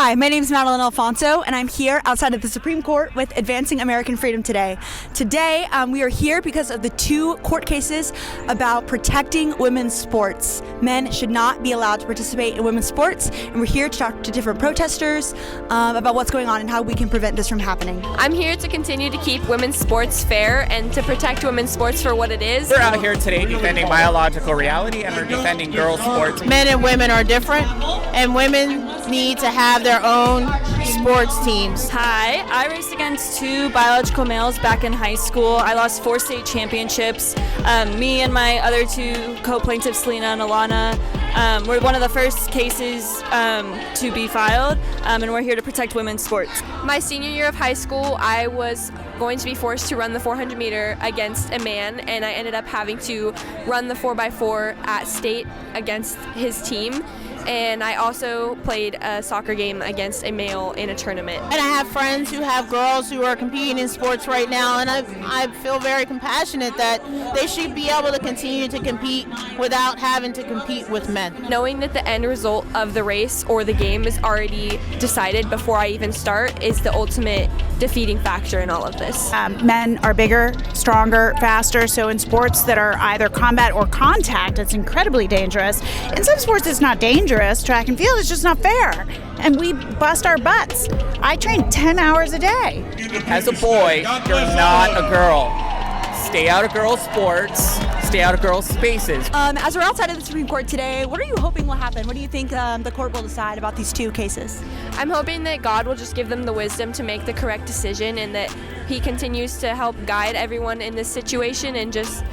Hi, my name is Madeline Alfonso, and I'm here outside of the Supreme Court with Advancing American Freedom Today. Today, we are here because of the two court cases about protecting women's sports. Men should not be allowed to participate in women's sports, and we're here to talk to different protesters about what's going on and how we can prevent this from happening. I'm here to continue to keep women's sports fair and to protect women's sports for what it is. We're out here today defending biological reality, and we're defending girls' sports. Men and women are different, and women need to have their own sports teams. Hi, I raced against two biological males back in high school. I lost 4 state championships. Me and my other two co-plaintiffs, Selena and Alana, were one of the first cases to be filed, and we're here to protect women's sports. My senior year of high school, I was going to be forced to run the 400 meter against a man, and I ended up having to run the 4x4 at state against his team. And I also played a soccer game against a male in a tournament. And I have friends who have girls who are competing in sports right now, and I feel very compassionate that they should be able to continue to compete without having to compete with men. Knowing that the end result of the race or the game is already decided before I even start is the ultimate defeating factor in all of this. Men are bigger, stronger, faster, so in sports that are either combat or contact, it's incredibly dangerous. In some sports, it's not dangerous. Track and field is just not fair, and we bust our butts. I train 10 hours a day. As a boy, you're not a girl. Stay out of girls' sports. Stay out of girls' spaces. As we're outside of the Supreme Court today, what are you hoping will happen? What do you think the court will decide about these two cases? I'm hoping that God will just give them the wisdom to make the correct decision, and that He continues to help guide everyone in this situation, and just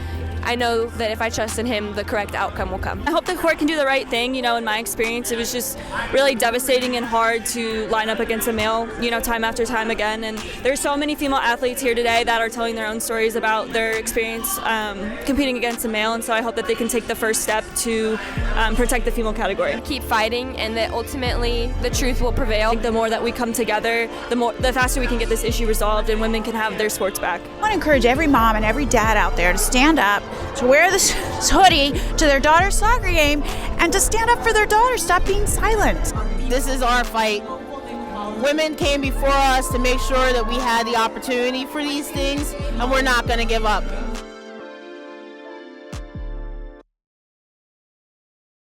I know that if I trust in Him, the correct outcome will come. I hope the court can do the right thing. In my experience, it was just really devastating and hard to line up against a male, time after time again. And there's so many female athletes here today that are telling their own stories about their experience competing against a male. And so I hope that they can take the first step to protect the female category. Keep fighting, and that ultimately the truth will prevail. I think the more that we come together, the faster we can get this issue resolved and women can have their sports back. I want to encourage every mom and every dad out there to stand up, to wear this hoodie to their daughter's soccer game, and to stand up for their daughter. Stop being silent. This is our fight. Women came before us to make sure that we had the opportunity for these things, and we're not going to give up.